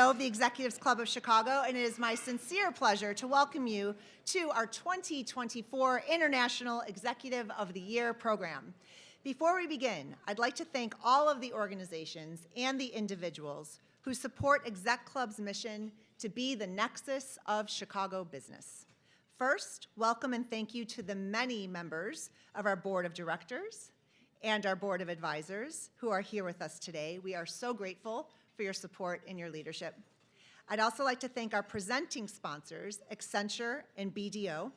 CEO of the Executives Club of Chicago, and it is my sincere pleasure to welcome you to our 2024 International Executive of the Year program. Before we begin, I'd like to thank all of the organizations and the individuals who support Exec Club's mission to be the nexus of Chicago business. First, welcome and thank you to the many members of our Board of Directors and our Board of Advisors who are here with us today. We are so grateful for your support and your leadership. I'd also like to thank our presenting sponsors, Accenture and BDO,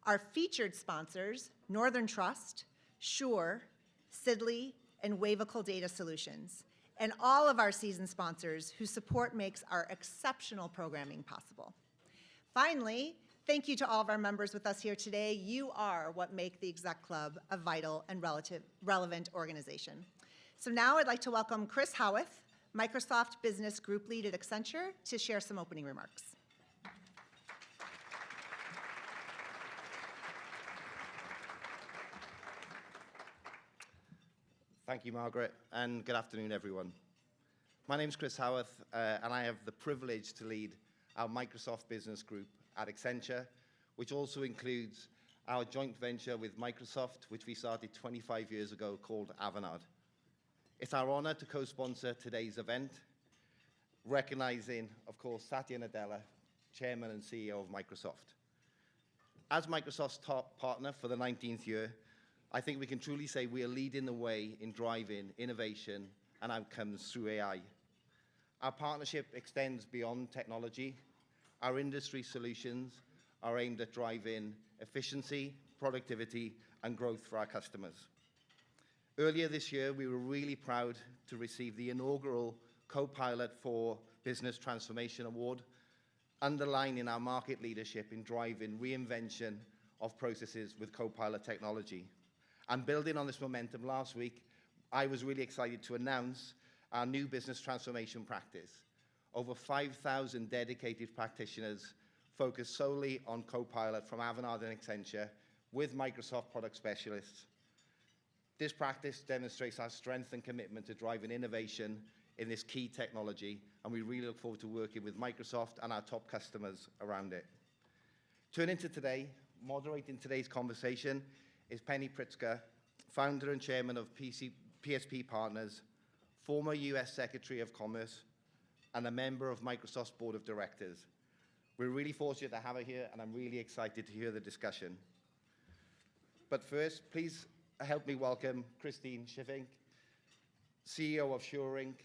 our featured sponsors, Northern Trust, Shure, Sidley, and Wavical Data Solutions, and all of our seasoned sponsors whose support makes our exceptional programming possible. Finally, thank you to all of our members with us here today. You are what make the Exec Club a vital and relevant organization. So now I'd like to welcome Chris Howarth, Microsoft Business Group Lead at Accenture, to share some opening remarks. Thank you, Margaret, and good afternoon, everyone. My name is Chris Howarth, and I have the privilege to lead our Microsoft Business Group at Accenture, which also includes our joint venture with Microsoft, which we started 25 years ago, called Avanade. It's our honor to co-sponsor today's event, recognizing, of course, Satya Nadella, Chairman and CEO of Microsoft. As Microsoft's top partner for the 19th year, I think we can truly say we are leading the way in driving innovation and outcomes through AI. Our partnership extends beyond technology. Our industry solutions are aimed at driving efficiency, productivity, and growth for our customers. Earlier this year, we were really proud to receive the inaugural Copilot for Business Transformation Award, underlining our market leadership in driving reinvention of processes with Copilot technology. And building on this momentum, last week, I was really excited to announce our new business transformation practice. Over 5,000 dedicated practitioners focused solely on Copilot from Avanade and Accenture with Microsoft product specialists. This practice demonstrates our strength and commitment to driving innovation in this key technology, and we really look forward to working with Microsoft and our top customers around it. Turning to today, moderating today's conversation is Penny Pritzker, founder and chairman of PSP Partners, former US Secretary of Commerce, and a member of Microsoft's Board of Directors. We're really fortunate to have her here, and I'm really excited to hear the discussion. But first, please help me welcome Christine Schiffink, CEO of Shure Inc.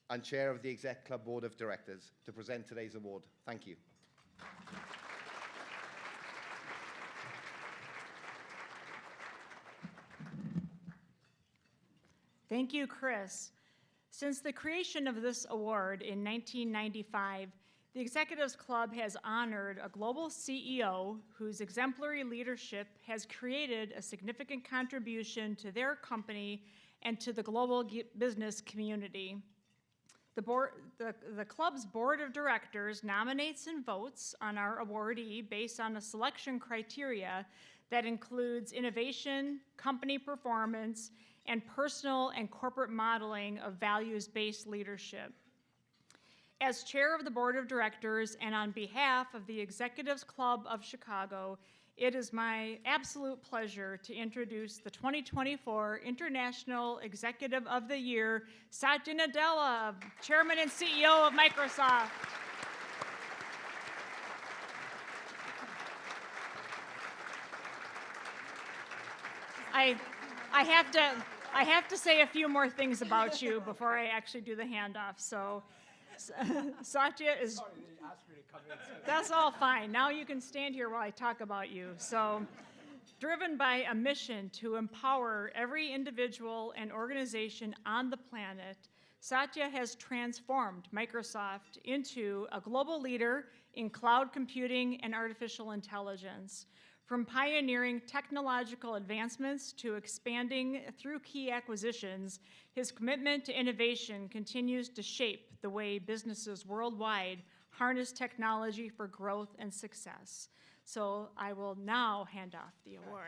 and Chair of the Exec Club Board of Directors, to present today's award. Thank you. Thank you, Chris. Since the creation of this award in 1995, the Executives Club has honored a global CEO whose exemplary leadership has created a significant contribution to their company and to the global business community. The club's board of directors nominates and votes on our awardee based on a selection criteria that includes innovation, company performance, and personal and corporate modeling of values-based leadership. As chair of the board of directors and on behalf of the Executives Club of Chicago, it is my absolute pleasure to introduce the 2024 International Executive of the Year, Satya Nadella, Chairman and CEO of Microsoft. I have to say a few more things about you before I actually do the handoff. So, Satya is. Sorry, they asked me to come in. That's all fine. Now you can stand here while I talk about you. So, driven by a mission to empower every individual and organization on the planet, Satya has transformed Microsoft into a global leader in cloud computing and artificial intelligence. From pioneering technological advancements to expanding through key acquisitions, his commitment to innovation continues to shape the way businesses worldwide harness technology for growth and success. So I will now hand off the award.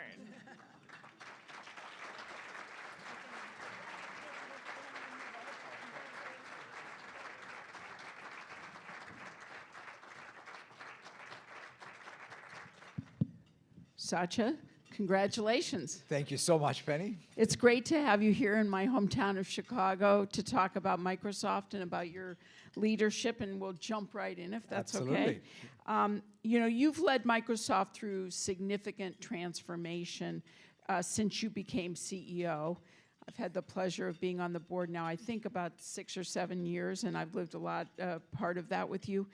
Satya. Congratulations. Thank you so much, Penny. It's great to have you here in my hometown of Chicago to talk about Microsoft and about your leadership, and we'll jump right in if that's okay. You know, you've led Microsoft through significant transformation since you became CEO. I've had the pleasure of being on the board now, I think about 6 or 7 years, and I've lived a lot, part of that with you.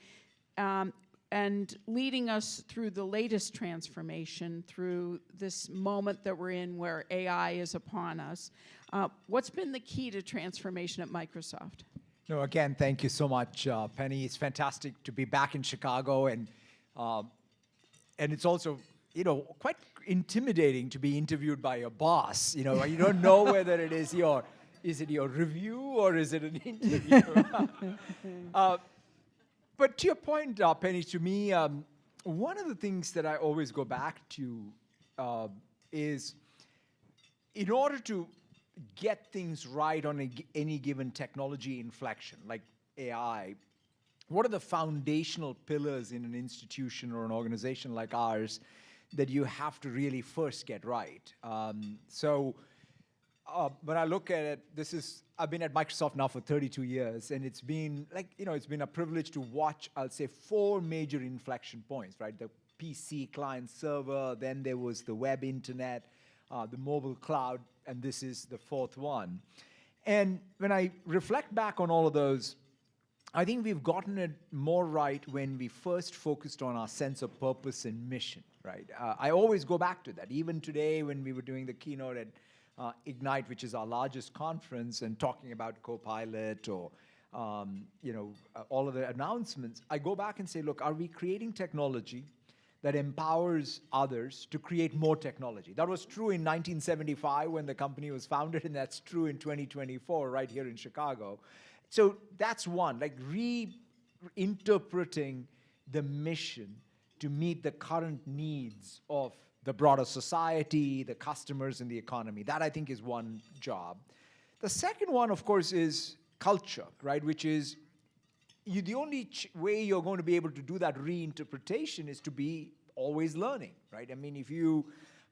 And leading us through the latest transformation, through this moment that we're in where AI is upon us. What's been the key to transformation at Microsoft? No, again, thank you so much, Penny. It's fantastic to be back in Chicago, and it's also, you know, quite intimidating to be interviewed by your boss. You know, you don't know whether it is your review or is it an interview? But to your point, Penny, to me, one of the things that I always go back to is in order to get things right on any given technology inflection, like AI, what are the foundational pillars in an institution or an organization like ours that you have to really first get right? When I look at it, I've been at Microsoft now for 32 years, and it's been it's been a privilege to watch, I'll say, 4 major inflection points, right? The PC client server, then there was the web internet, the mobile cloud, and this is the 4th one. And when I reflect back on all of those, I think we've gotten it more right when we first focused on our sense of purpose and mission, right? I always go back to that. Even today, when we were doing the keynote at Ignite, which is our largest conference, and talking about Copilot or all of the announcements, I go back and say, look, are we creating technology that empowers others to create more technology? That was true in 1975 when the company was founded, and that's true in 2024 right here in Chicago. So that's one, like reinterpreting the mission to meet the current needs of the broader society, the customers, and the economy. That, I think, is one job. The second one, of course, is culture, right? Which is the only way you're going to be able to do that reinterpretation is to be always learning, right? I mean, if you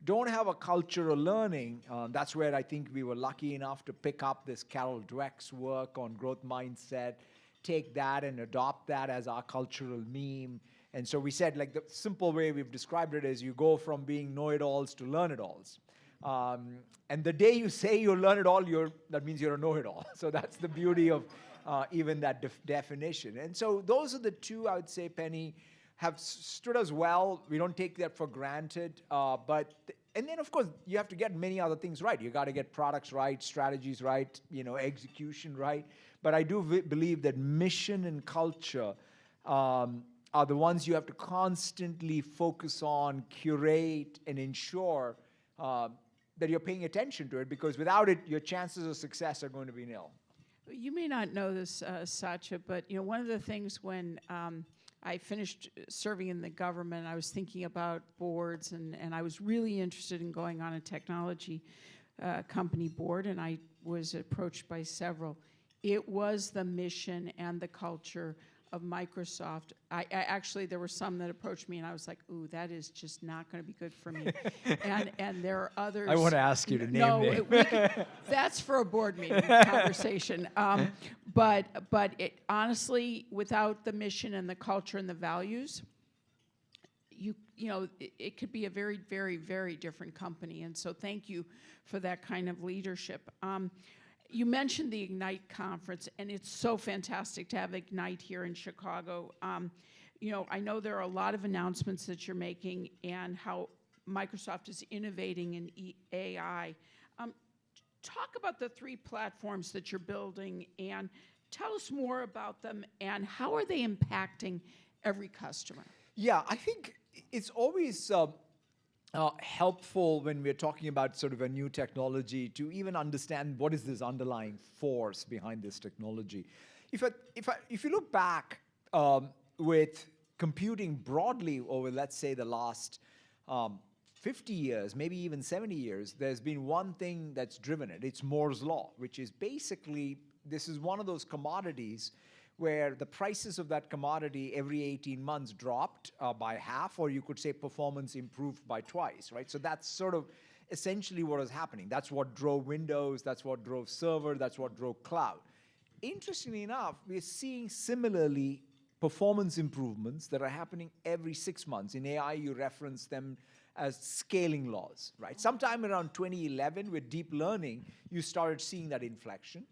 don't have a culture of learning, that's where I think we were lucky enough to pick up this Carol Dweck's work on growth mindset, take that and adopt that as our cultural meme. And so we said, like, the simple way we've described it is you go from being know-it-alls to learn-it-alls. And the day you say you learn it all, that means you're a know-it-all. So that's the beauty of even that definition. And so those are the two, I would say, Penny, have stood us well. We don't take that for granted. And then, of course, you have to get many other things right. You got to get products right, strategies right, execution right. But I do believe that mission and culture are the ones you have to constantly focus on, curate, and ensure that you're paying attention to it, because without it, your chances of success are going to be nil. You may not know this, Satya, but one of the things when I finished serving in the government, I was thinking about boards, and I was really interested in going on a technology company board, and I was approached by several. It was the mission and the culture of Microsoft. I actually, there were some that approached me, and I was like, ooh, that is just not going to be good for me. and there are others. I want to ask you to name it. That's for a board meeting conversation. But it, honestly, without the mission and the culture and the values, it could be a very, very, very different company. And so thank you for that kind of leadership. You mentioned the Ignite conference, and it's so fantastic to have Ignite here in Chicago. I know there are a lot of announcements that you're making and how Microsoft is innovating in AI. Talk about the 3 platforms that you're building, and tell us more about them, and how are they impacting every customer? Yeah, I think it's always helpful when we're talking about sort of a new technology to even understand what is this underlying force behind this technology. If you look back with computing broadly over, let's say, the last 50 years, maybe even 70 years, there's been one thing that's driven it. It's Moore's Law, which is basically, this is one of those commodities where the prices of that commodity every 18 months dropped by half, or you could say performance improved by twice, right? So that's sort of essentially what was happening. That's what drove Windows, that's what drove server, that's what drove cloud. Interestingly enough, we're seeing similarly performance improvements that are happening every 6 months. In AI, you reference them as scaling laws, right? Sometime around 2011, with deep learning, you started seeing that inflection.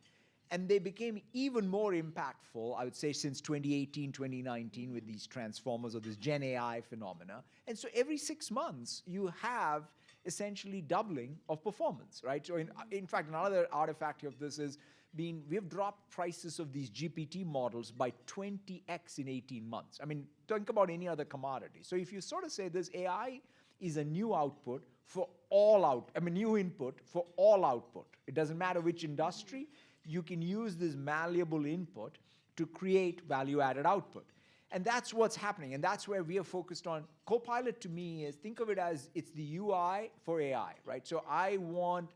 And they became even more impactful, I would say, since 2018, 2019, with these transformers or this Gen AI phenomena. And so every 6 months, you have essentially doubling of performance, right? So in fact, another artifact of this is we've dropped prices of these GPT models by 20x in 18 months. I mean, think about any other commodity. So if you sort of say this AI is a new output for all new input for all output. It doesn't matter which industry, you can use this malleable input to create value-added output. And that's what's happening, and that's where we are focused on. Copilot to me is, think of it as it's the UI for AI, right? So I want,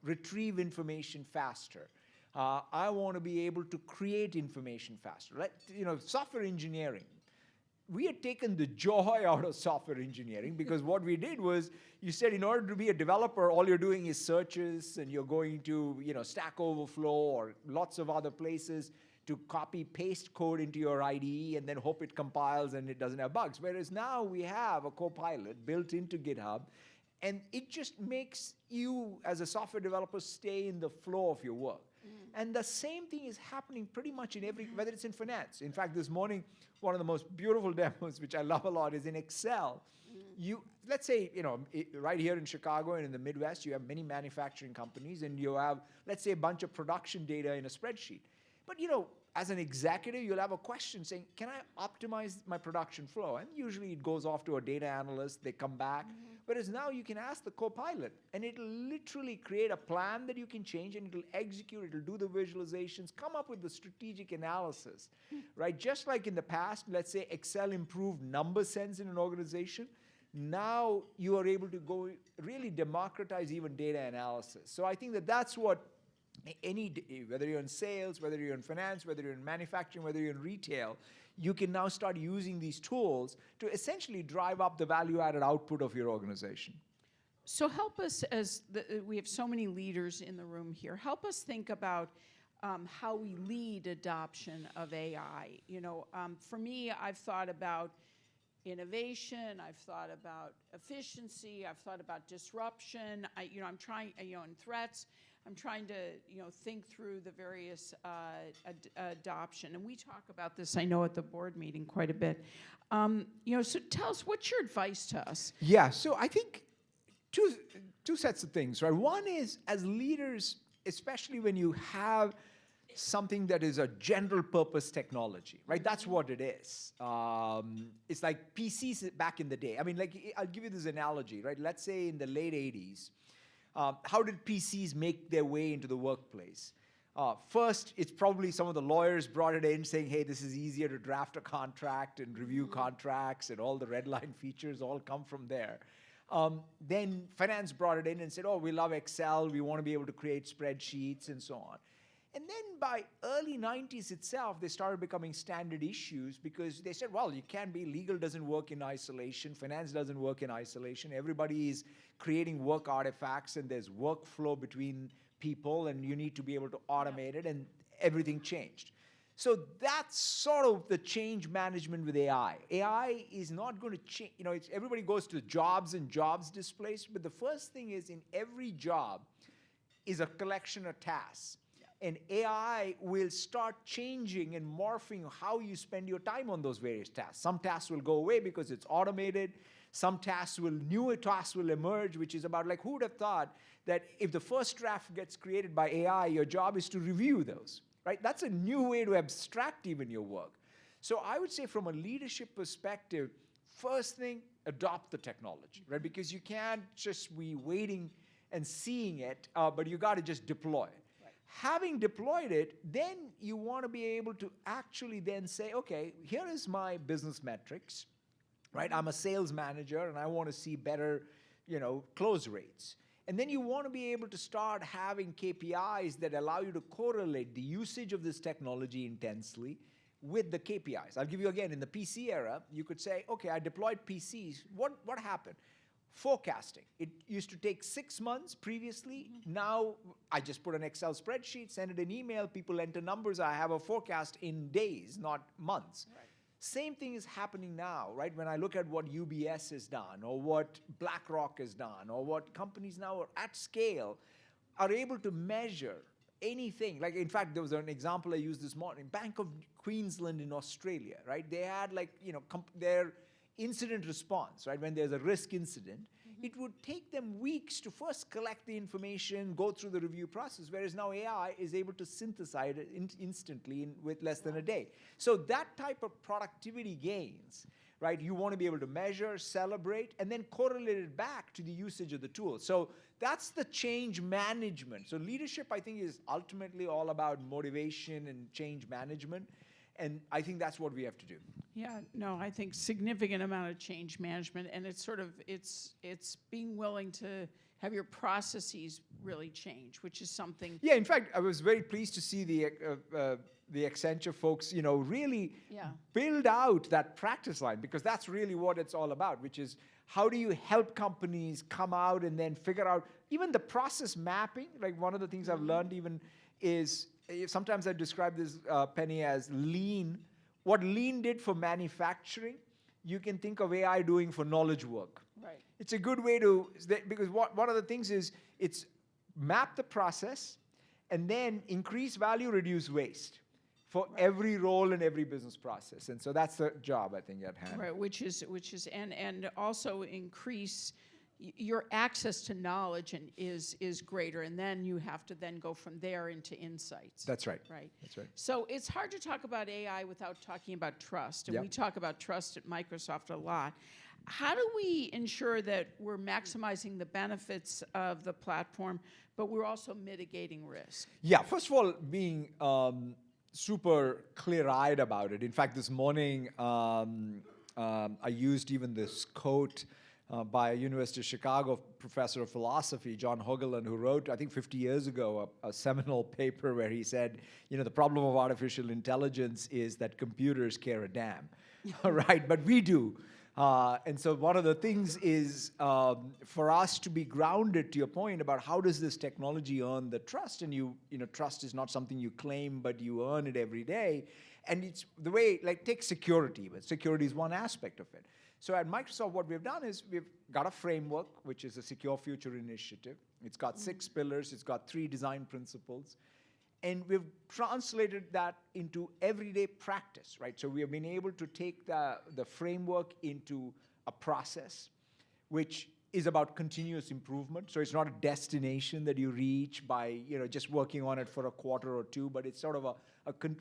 retrieve information faster. I want to be able to create information faster. Software engineering. We had taken the joy out of software engineering because what we did was, you said in order to be a developer, all you're doing is searches and you're going to Stack Overflow or lots of other places to copy, paste code into your IDE and then hope it compiles and it doesn't have bugs. Whereas now we have a Copilot built into GitHub, and it just makes you as a software developer stay in the flow of your work. And the same thing is happening pretty much in whether it's in finance. In fact, this morning, one of the most beautiful demos, which I love a lot, is in Excel. Let's say, right here in Chicago and in the Midwest, you have many manufacturing companies, and you have, let's say, a bunch of production data in a spreadsheet. But, as an executive, you'll have a question saying, can I optimize my production flow? And usually it goes off to a data analyst, they come back. Whereas now you can ask the Copilot, and it'll literally create a plan that you can change, and it'll execute, it'll do the visualizations, come up with the strategic analysis, right? Just like in the past, let's say Excel improved number sense in an organization, now you are able to go really democratize even data analysis. So I think that that's what whether you're in sales, whether you're in finance, whether you're in manufacturing, whether you're in retail, you can now start using these tools to essentially drive up the value-added output of your organization. So help us, we have so many leaders in the room here, help us think about how we lead adoption of AI. For me, I've thought about innovation, I've thought about efficiency, I've thought about disruption, I'm trying, and threats. I'm trying to, think through the various adoption. And we talk about this, I know, at the board meeting quite a bit. So tell us, what's your advice to us? Yeah, so I think two sets of things, right? One is, as leaders, especially when you have something that is a general purpose technology, right? That's what it is. It's like PCs back in the day. I mean, I'll give you this analogy, right? Let's say in the late 80s, how did PCs make their way into the workplace? First, it's probably some of the lawyers brought it in saying, hey, this is easier to draft a contract and review contracts, and all the red line features all come from there. Then finance brought it in and said, oh, we love Excel, we want to be able to create spreadsheets and so on. And then by early 90s itself, they started becoming standard issues because they said, well, you can't be, legal doesn't work in isolation, finance doesn't work in isolation, everybody is creating work artifacts and there's workflow between people and you need to be able to automate it, and everything changed. So that's sort of the change management with AI. AI is not going to change, everybody goes to jobs and jobs displaced, but the first thing is in every job is a collection of tasks. And AI will start changing and morphing how you spend your time on those various tasks. Some tasks will go away because it's automated. Some newer tasks will emerge, which is about who would have thought that if the first draft gets created by AI, your job is to review those, right? That's a new way to abstract even your work. So I would say from a leadership perspective, first thing, adopt the technology, right? Because you can't just be waiting and seeing it, but you got to just deploy it. Having deployed it, then you want to be able to actually then say, okay, here is my business metrics, right? I'm a sales manager and I want to see better, close rates. And then you want to be able to start having KPIs that allow you to correlate the usage of this technology intensely with the KPIs. I'll give you again, in the PC era, you could say, okay, I deployed PCs. What happened? Forecasting. It used to take 6 months previously. Now I just put an Excel spreadsheet, send it an email, people enter numbers. I have a forecast in days, not months. Right. Same thing is happening now, right? When I look at what UBS has done, or what BlackRock has done, or what companies now are at scale are able to measure anything. Like, in fact, there was an example I used this morning. Bank of Queensland in Australia, right? They had, like, their incident response, right? When there's a risk incident, it would take them weeks to first collect the information, go through the review process, whereas now AI is able to synthesize it instantly with less than a day. So that type of productivity gains, right, you want to be able to measure, celebrate, and then correlate it back to the usage of the tool. So that's the change management. So leadership, I think, is ultimately all about motivation and change management. And I think that's what we have to do. Yeah, no, I think significant amount of change management, and it's sort of, it's being willing to have your processes really change, which is something. Yeah, in fact, I was very pleased to see the Accenture folks, really build out that practice line, because that's really what it's all about, which is how do you help companies come out and then figure out even the process mapping. Like, one of the things I've learned even is, sometimes I describe this, Penny, as lean. What lean did for manufacturing, you can think of AI doing for knowledge work. Right. It's a good way to, because one of the things is, it's map the process and then increase value, reduce waste for every role in every business process. And so that's the job, I think, at hand. Right, which is and also increase your access to knowledge is greater, and then you have to then go from there into insights. That's right. Right. That's right. So it's hard to talk about AI without talking about trust, and Yep. we talk about trust at Microsoft a lot. How do we ensure that we're maximizing the benefits of the platform, but we're also mitigating risk? Yeah, first of all, being super clear-eyed about it. In fact, this morning, I used even this quote by a University of Chicago professor of philosophy, John Hoagland, who wrote, I think 50 years ago, a seminal paper where he said, the problem of artificial intelligence is that computers care a damn, right? But we do. And so one of the things is for us to be grounded, to your point, about how does this technology earn the trust? And trust is not something you claim, but you earn it every day. And it's the way, like, take security, but security is one aspect of it. So at Microsoft, what we've done is we've got a framework, which is a Secure Future Initiative. It's got 6 pillars. It's got 3 design principles. And we've translated that into everyday practice, right? So we have been able to take the framework into a process, which is about continuous improvement. So it's not a destination that you reach by just working on it for a quarter or two, but it's sort of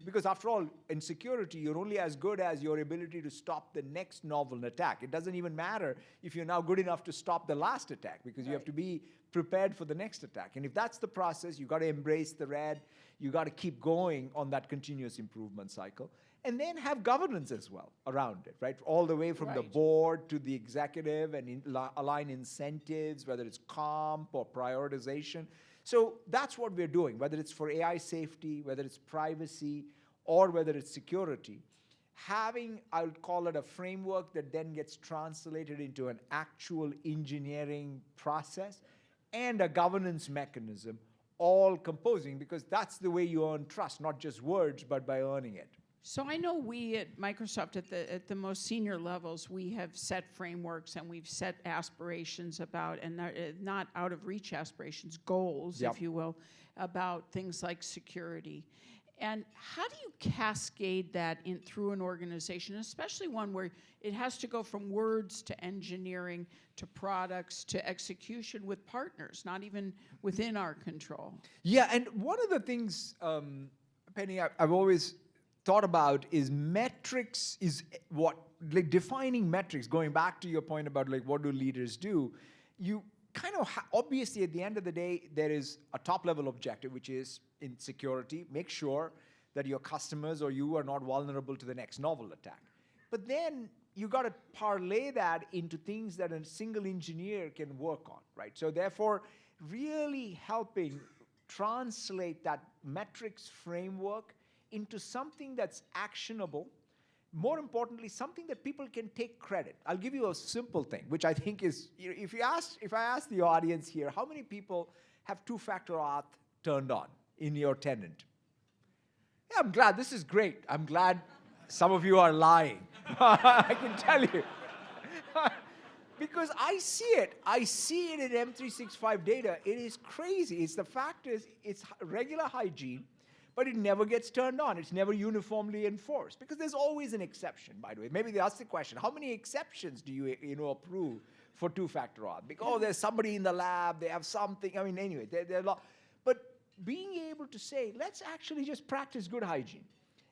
because after all, in security, you're only as good as your ability to stop the next novel attack. It doesn't even matter if you're now good enough to stop the last attack, because you have to be prepared for the next attack. And if that's the process, you got to embrace the red. You got to keep going on that continuous improvement cycle. And then have governance as well around it, right? All the way from the board to the executive, and align incentives, whether it's comp or prioritization. So that's what we're doing, whether it's for AI safety, whether it's privacy, or whether it's security. Having, I would call it, a framework that then gets translated into an actual engineering process and a governance mechanism, all composing, because that's the way you earn trust, not just words, but by earning it. So I know we at Microsoft, at the most senior levels, we have set frameworks and we've set aspirations about, and not out of reach aspirations, goals, if you will, about things like security. And how do you cascade that through an organization, especially one where it has to go from words to engineering to products to execution with partners, not even within our control? Yeah, and one of the things, Penny, I've always thought about is metrics is what, like, defining metrics, going back to your point about, like, what do leaders do? You kind of, obviously, at the end of the day, there is a top-level objective, which is in security, make sure that your customers or you are not vulnerable to the next novel attack. But then you got to parlay that into things that a single engineer can work on, right? So therefore, really helping translate that metrics framework into something that's actionable. More importantly, something that people can take credit. I'll give you a simple thing, which I think is, if I ask the audience here, how many people have two-factor auth turned on in your tenant? Yeah, I'm glad. This is great. I'm glad some of you are lying. I can tell you. Because I see it. I see it in M365 data. It is crazy. It's the fact is, it's regular hygiene, but it never gets turned on. It's never uniformly enforced. Because there's always an exception, by the way. Maybe that's the question. How many exceptions do you approve for two-factor auth? Because, oh, there's somebody in the lab, they have something. I mean, anyway, there are a lot. But being able to say, let's actually just practice good hygiene.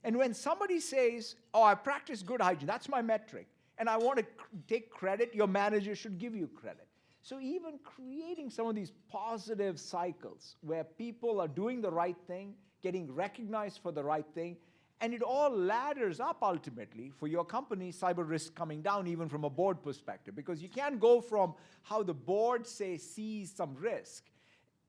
And when somebody says, oh, I practice good hygiene, that's my metric, and I want to take credit, your manager should give you credit. So even creating some of these positive cycles where people are doing the right thing, getting recognized for the right thing, and it all ladders up ultimately for your company, cyber risk coming down even from a board perspective. Because you can't go from how the board, say, sees some risk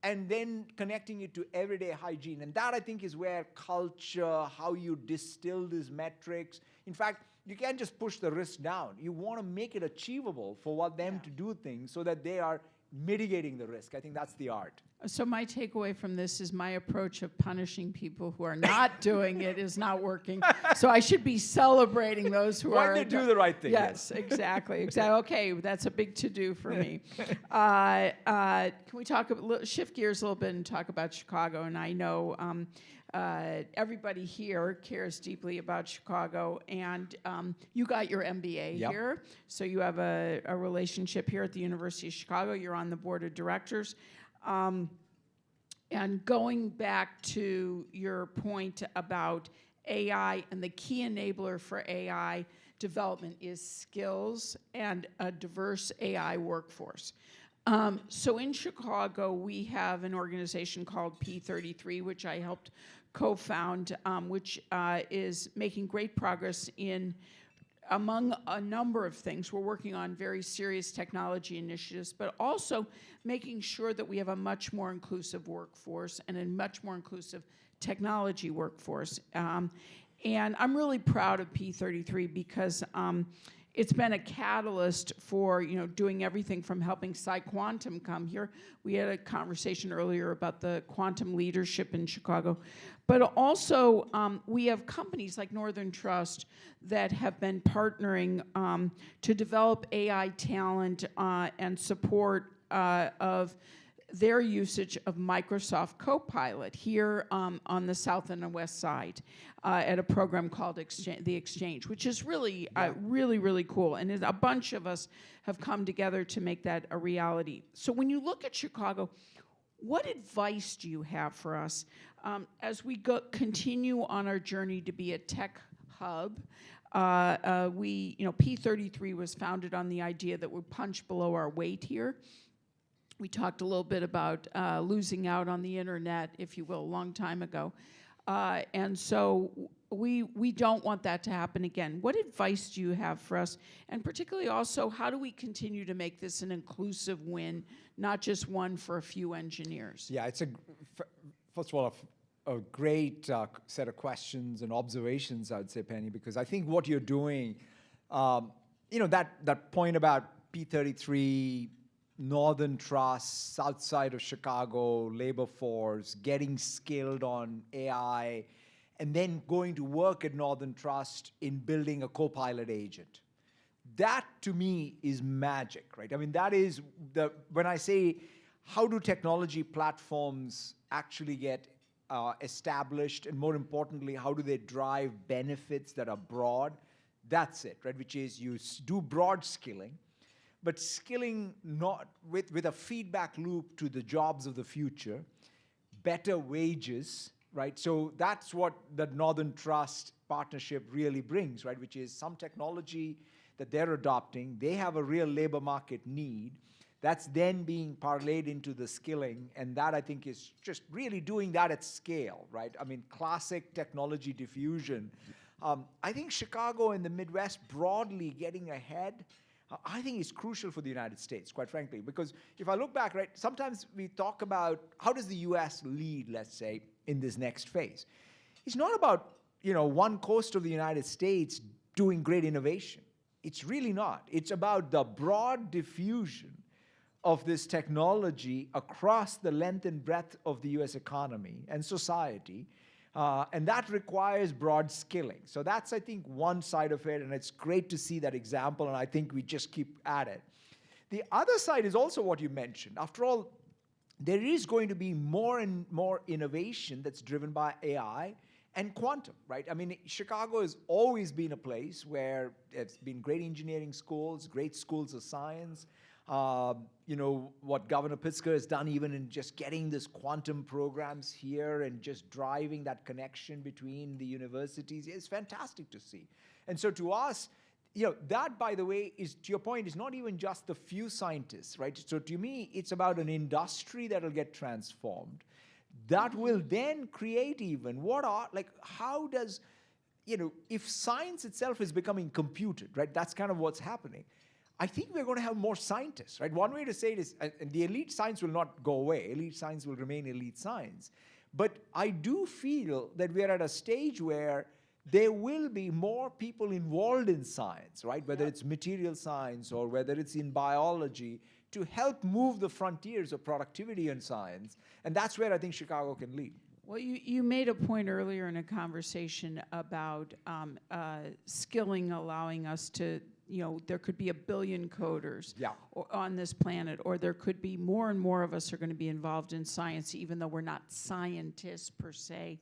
and then connecting it to everyday hygiene. And that, I think, is where culture, how you distill these metrics. In fact, you can't just push the risk down. You want to make it achievable for them to do things so that they are mitigating the risk. I think that's the art. So my takeaway from this is my approach of punishing people who are not doing it is not working. So I should be celebrating those who are. When they do the right thing. Yes, exactly. Okay, that's a big to-do for me. Can we shift gears a little bit and talk about Chicago? And I know everybody here cares deeply about Chicago, and you got your MBA here, so you have a relationship here at the University of Chicago. You're on the board of directors. And going back to your point about AI, and the key enabler for AI development is skills and a diverse AI workforce. So in Chicago, we have an organization called P33, which I helped co-found, which is making great progress among a number of things. We're working on very serious technology initiatives, but also making sure that we have a much more inclusive workforce and a much more inclusive technology workforce. And I'm really proud of P33 because it's been a catalyst for doing everything from helping PsiQuantum come here. We had a conversation earlier about the quantum leadership in Chicago. But also, we have companies like Northern Trust that have been partnering to develop AI talent and support of their usage of Microsoft Copilot here on the south and the west side at a program called The Exchange, which is really, really cool. And a bunch of us have come together to make that a reality. So when you look at Chicago, what advice do you have for us as we continue on our journey to be a tech hub? P33 was founded on the idea that we punch below our weight here. We talked a little bit about losing out on the internet, if you will, a long time ago. And so we don't want that to happen again. What advice do you have for us? And particularly also, how do we continue to make this an inclusive win, not just one for a few engineers? Yeah, it's first of all, a great set of questions and observations, I would say, Penny, because I think what you're doing, that point about P33, Northern Trust, south side of Chicago, labor force, getting skilled on AI, and then going to work at Northern Trust in building a Copilot agent. That, to me, is magic, right? I mean, that is when I say, how do technology platforms actually get established, and more importantly, how do they drive benefits that are broad? That's it, right? Which is you do broad skilling, but skilling not with a feedback loop to the jobs of the future, better wages, right? So that's what the Northern Trust partnership really brings, right? Which is some technology that they're adopting, they have a real labor market need, that's then being parlayed into the skilling, and that, I think, is just really doing that at scale, right? I mean, classic technology diffusion. I think Chicago and the Midwest broadly getting ahead. I think is crucial for the United States, quite frankly, because if I look back, right, sometimes we talk about how does the US lead, let's say, in this next phase. It's not about, one coast of the United States doing great innovation. It's really not. It's about the broad diffusion of this technology across the length and breadth of the US economy and society. And that requires broad skilling. So that's, I think, one side of it, and it's great to see that example, and I think we just keep at it. The other side is also what you mentioned. After all, there is going to be more and more innovation that's driven by AI and quantum, right? I mean, Chicago has always been a place where it's been great engineering schools, great schools of science. What Governor Pritzker has done even in just getting this quantum programs here and just driving that connection between the universities is fantastic to see. And so to us, that, by the way, is, to your point, is not even just the few scientists, right? So to me, it's about an industry that will get transformed. That will then create even how does, if science itself is becoming computed, right? That's kind of what's happening. I think we're going to have more scientists, right? One way to say it is, and the elite science will not go away. Elite science will remain elite science. But I do feel that we're at a stage where there will be more people involved in science, right? Whether it's material science or whether it's in biology, to help move the frontiers of productivity in science. And that's where I think Chicago can lead. Well, you made a point earlier in a conversation about skilling, allowing us to, there could be 1 billion coders on this planet, or there could be more and more of us are going to be involved in science, even though we're not scientists per se.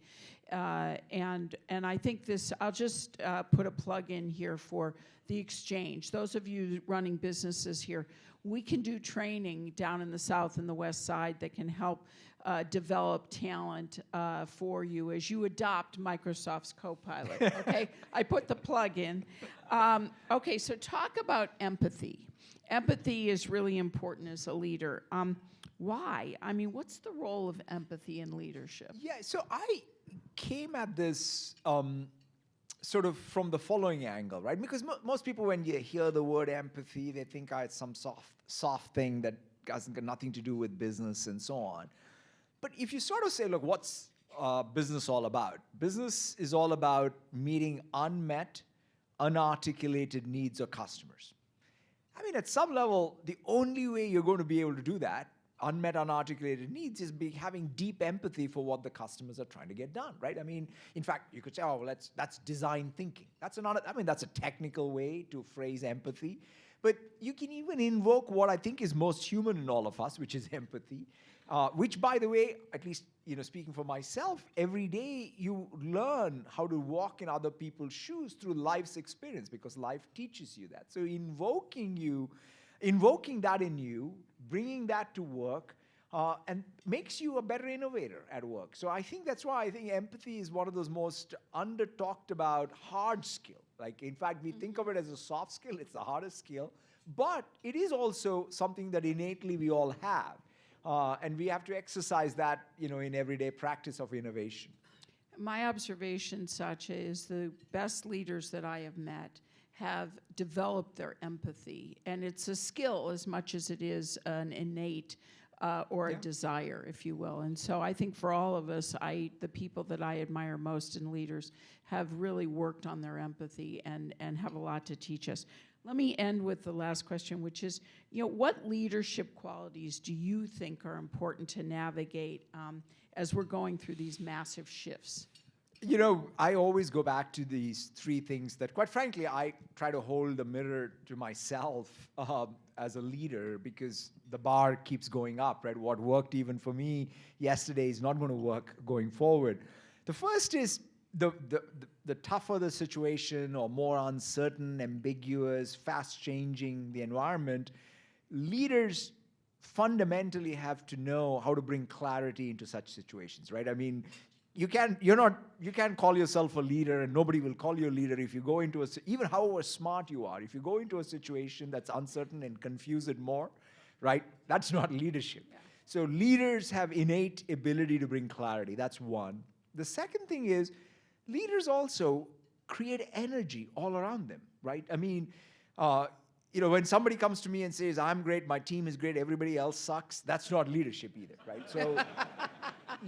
And I think this, I'll just put a plug in here for the exchange. Those of you running businesses here, we can do training down in the South and the West Side that can help develop talent for you as you adopt Microsoft's Copilot, okay? I put the plug in. Okay, so talk about empathy. Empathy is really important as a leader. Why? I mean, what's the role of empathy in leadership? Yeah, so I came at this sort of from the following angle, right? Because most people, when you hear the word empathy, they think it's some soft thing that hasn't got nothing to do with business and so on. But if you sort of say, look, what's business all about? Business is all about meeting unmet, unarticulated needs of customers. I mean, at some level, the only way you're going to be able to do that, unmet, unarticulated needs, is having deep empathy for what the customers are trying to get done, right? I mean, in fact, you could say, oh, well, that's design thinking. That's a technical way to phrase empathy. But you can even invoke what I think is most human in all of us, which is empathy. Which, by the way, at least speaking for myself, every day you learn how to walk in other people's shoes through life's experience, because life teaches you that. So invoking that in you, bringing that to work, and makes you a better innovator at work. So I think that's why I think empathy is one of those most under-talked about hard skill. Like, in fact, we think of it as a soft skill. It's the hardest skill. But it is also something that innately we all have. And we have to exercise that, in everyday practice of innovation. My observation, Satya, is the best leaders that I have met have developed their empathy. And it's a skill as much as it is an innate or a desire, if you will. And so I think for all of us, the people that I admire most in leaders have really worked on their empathy and have a lot to teach us. Let me end with the last question, which is, what leadership qualities do you think are important to navigate as we're going through these massive shifts? I always go back to these 3 things that, quite frankly, I try to hold a mirror to myself as a leader, because the bar keeps going up, right? What worked even for me yesterday is not going to work going forward. The first is the tougher the situation, or more uncertain, ambiguous, fast-changing the environment, leaders fundamentally have to know how to bring clarity into such situations, right? I mean, you can't call yourself a leader, and nobody will call you a leader if you go into even however smart you are, if you go into a situation that's uncertain and confuse it more, right? That's not leadership. Yeah. So leaders have innate ability to bring clarity. That's one. The second thing is, leaders also create energy all around them, right? I mean, when somebody comes to me and says, I'm great, my team is great, everybody else sucks, that's not leadership either, right? So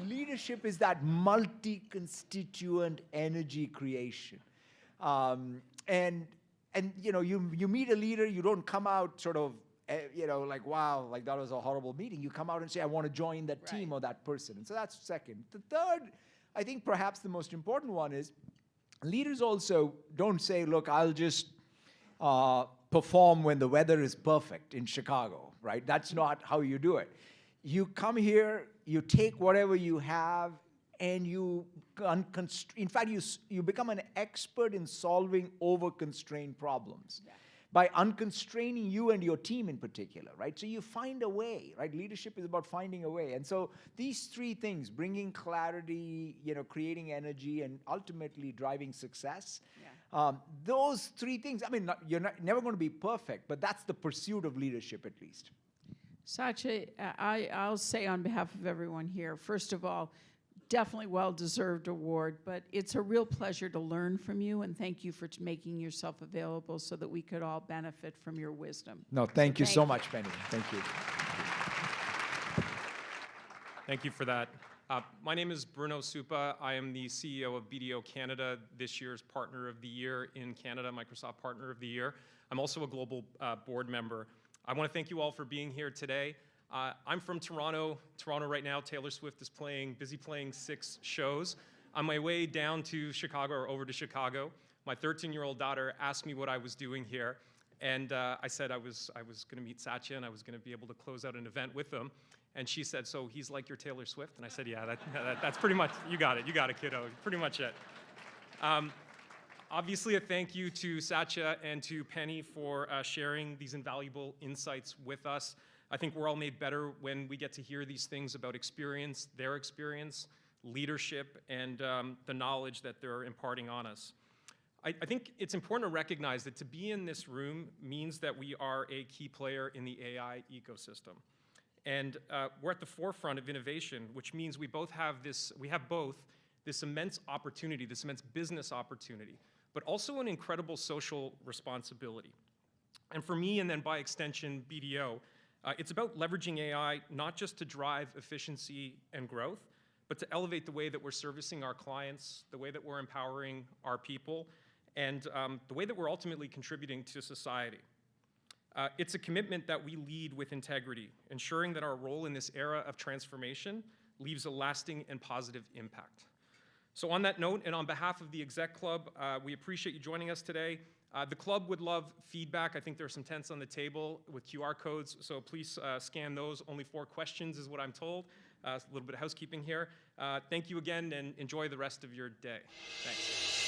leadership is that multi-constituent energy creation. And you meet a leader, you don't come out sort of, like, wow, like that was a horrible meeting. You come out and say, I want to join that team or that person. And so that's second. The third, I think perhaps the most important one is leaders also don't say, look, I'll just perform when the weather is perfect in Chicago, right? That's not how you do it. You come here, you take whatever you have, and you become an expert in solving over-constrained problems by unconstraining you and your team in particular, right? So you find a way, right? Leadership is about finding a way. And so these three things, bringing clarity, creating energy, and ultimately driving success, those three things, I mean, you're never going to be perfect, but that's the pursuit of leadership at least. Satya, I'll say on behalf of everyone here, first of all, definitely well-deserved award, but it's a real pleasure to learn from you, and thank you for making yourself available so that we could all benefit from your wisdom. No, thank you so much, Penny. Thank you. Thank you for that. My name is Bruno Supa. I am the CEO of BDO Canada, this year's Partner of the Year in Canada, Microsoft Partner of the Year. I'm also a global board member. I want to thank you all for being here today. I'm from Toronto. Toronto right now, Taylor Swift is busy playing 6 shows. On my way down to Chicago, or over to Chicago, my 13-year-old daughter asked me what I was doing here. And I said I was going to meet Satya and I was going to be able to close out an event with him. And she said, so he's like your Taylor Swift? And I said, yeah, that's pretty much, you got it, kiddo, pretty much it. Obviously, a thank you to Satya and to Penny for sharing these invaluable insights with us. I think we're all made better when we get to hear these things about experience, their experience, leadership, and the knowledge that they're imparting on us. I think it's important to recognize that to be in this room means that we are a key player in the AI ecosystem. And we're at the forefront of innovation, which means we have both this immense opportunity, this immense business opportunity, but also an incredible social responsibility. And for me, and then by extension, BDO, it's about leveraging AI not just to drive efficiency and growth, but to elevate the way that we're servicing our clients, the way that we're empowering our people, and the way that we're ultimately contributing to society. It's a commitment that we lead with integrity, ensuring that our role in this era of transformation leaves a lasting and positive impact. So on that note, and on behalf of the Exec Club, we appreciate you joining us today. The club would love feedback. I think there are some tents on the table with QR codes, so please scan those. Only 4 questions is what I'm told. A little bit of housekeeping here. Thank you again, and enjoy the rest of your day. Thanks.